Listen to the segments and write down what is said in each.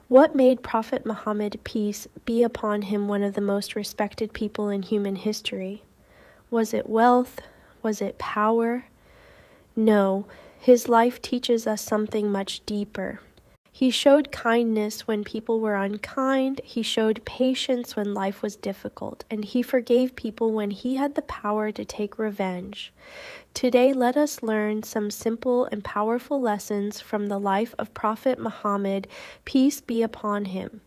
What made Prophet Muhammad, peace be upon him, one of the most respected people in human history? Was it wealth? Was it power? No, his life teaches us something much deeper. He showed kindness when people were unkind, he showed patience when life was difficult, and he forgave people when he had the power to take revenge. Today, let us learn some simple and powerful lessons from the life of Prophet Muhammad, peace be upon him.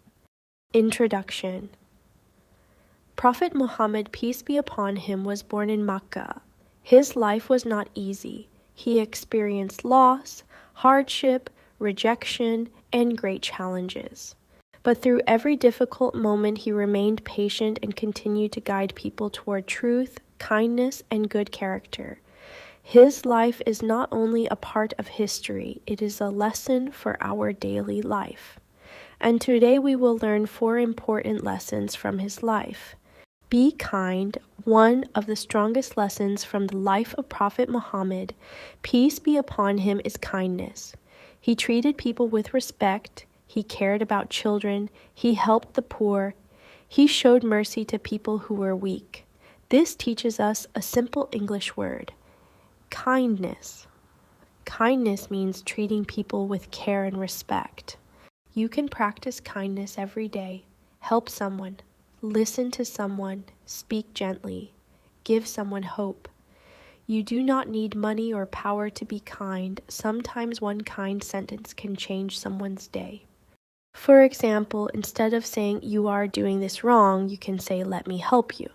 Introduction. Prophet Muhammad, peace be upon him, was born in Makkah. His life was not easy. He experienced loss, hardship, rejection, and great challenges. But through every difficult moment, he remained patient and continued to guide people toward truth, kindness, and good character. His life is not only a part of history, it is a lesson for our daily life. And today we will learn 4 important lessons from his life. Be kind, one of the strongest lessons from the life of Prophet Muhammad, peace be upon him, is kindness. He treated people with respect, he cared about children, he helped the poor, he showed mercy to people who were weak. This teaches us a simple English word, kindness. Kindness means treating people with care and respect. You can practice kindness every day, help someone, listen to someone, speak gently, give someone hope. You do not need money or power to be kind. Sometimes one kind sentence can change someone's day. For example, instead of saying, "You are doing this wrong," you can say, "Let me help you."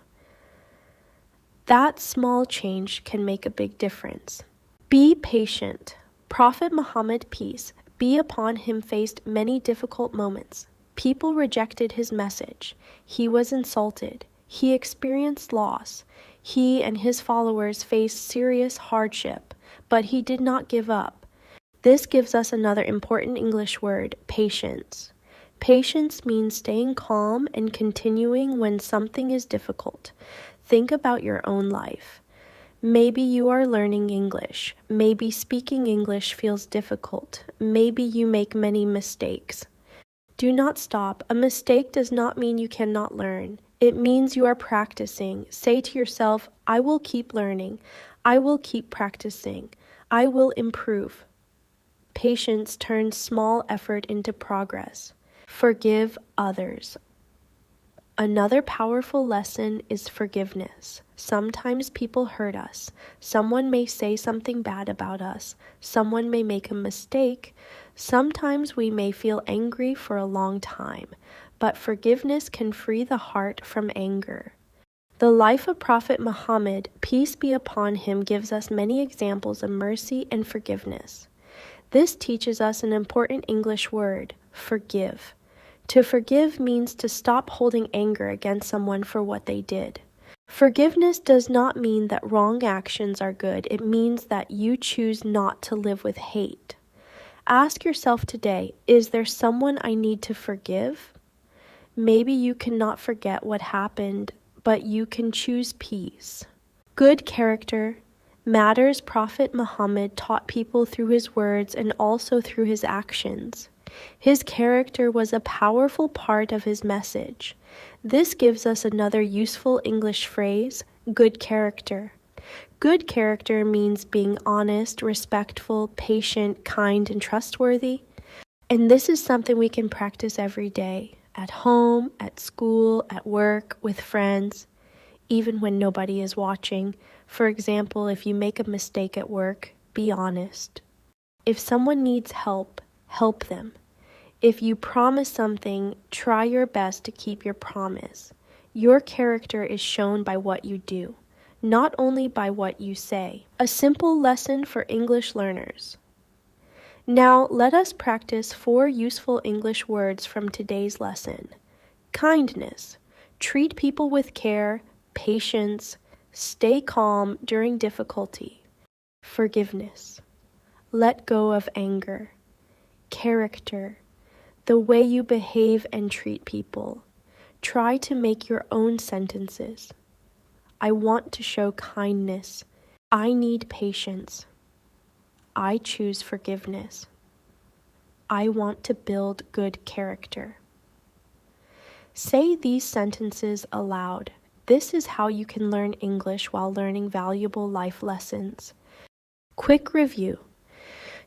That small change can make a big difference. Be patient. Prophet Muhammad, peace be upon him, faced many difficult moments. People rejected his message. He was insulted. He experienced loss. He and his followers faced serious hardship, but he did not give up. This gives us another important English word, patience. Patience means staying calm and continuing when something is difficult. Think about your own life. Maybe you are learning English. Maybe speaking English feels difficult. Maybe you make many mistakes. Do not stop. A mistake does not mean you cannot learn. It means you are practicing. Say to yourself, "I will keep learning. I will keep practicing. I will improve." Patience turns small effort into progress. Forgive others. Another powerful lesson is forgiveness. Sometimes people hurt us. Someone may say something bad about us. Someone may make a mistake. Sometimes we may feel angry for a long time, but forgiveness can free the heart from anger. The life of Prophet Muhammad, peace be upon him, gives us many examples of mercy and forgiveness. This teaches us an important English word, forgive. To forgive means to stop holding anger against someone for what they did. Forgiveness does not mean that wrong actions are good. It means that you choose not to live with hate. Ask yourself today, is there someone I need to forgive? Maybe you cannot forget what happened, but you can choose peace. Good character matters. Prophet Muhammad taught people through his words and also through his actions. His character was a powerful part of his message. This gives us another useful English phrase, good character. Good character means being honest, respectful, patient, kind, and trustworthy. And this is something we can practice every day, at home, at school, at work, with friends, even when nobody is watching. For example, if you make a mistake at work, be honest. If someone needs help, help them. If you promise something, try your best to keep your promise. Your character is shown by what you do, not only by what you say. A simple lesson for English learners. Now, let us practice 4 useful English words from today's lesson. Kindness. Treat people with care, patience, stay calm during difficulty. Forgiveness. Let go of anger. Character. The way you behave and treat people. Try to make your own sentences. I want to show kindness. I need patience. I choose forgiveness. I want to build good character. Say these sentences aloud. This is how you can learn English while learning valuable life lessons. Quick review.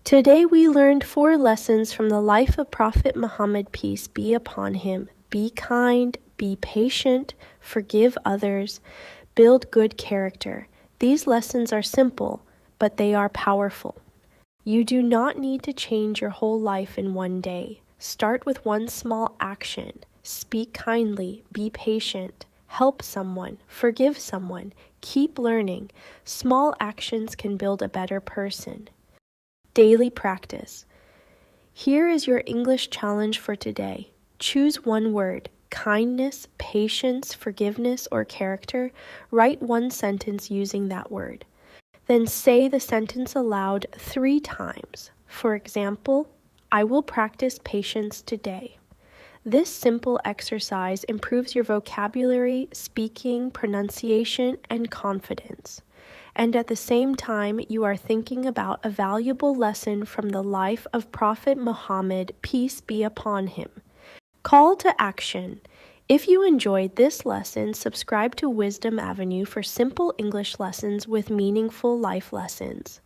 Today we learned 4 lessons from the life of Prophet Muhammad, peace be upon him. Be kind, be patient, forgive others, build good character. These lessons are simple, but they are powerful. You do not need to change your whole life in one day. Start with one small action. Speak kindly, be patient, help someone, forgive someone, keep learning. Small actions can build a better person. Daily practice. Here is your English challenge for today. Choose one word, kindness, patience, forgiveness, or character. Write one sentence using that word. Then say the sentence aloud 3 times. For example, I will practice patience today. This simple exercise improves your vocabulary, speaking, pronunciation, and confidence. And at the same time, you are thinking about a valuable lesson from the life of Prophet Muhammad, peace be upon him. Call to action. If you enjoyed this lesson, subscribe to Wisdom Avenue for simple English lessons with meaningful life lessons.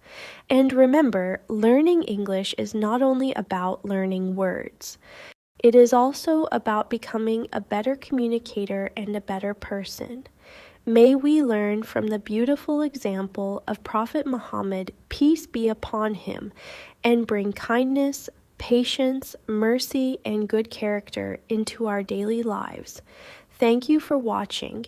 And remember, learning English is not only about learning words. It is also about becoming a better communicator and a better person. May we learn from the beautiful example of Prophet Muhammad, peace be upon him, and bring kindness, patience, mercy, and good character into our daily lives. Thank you for watching.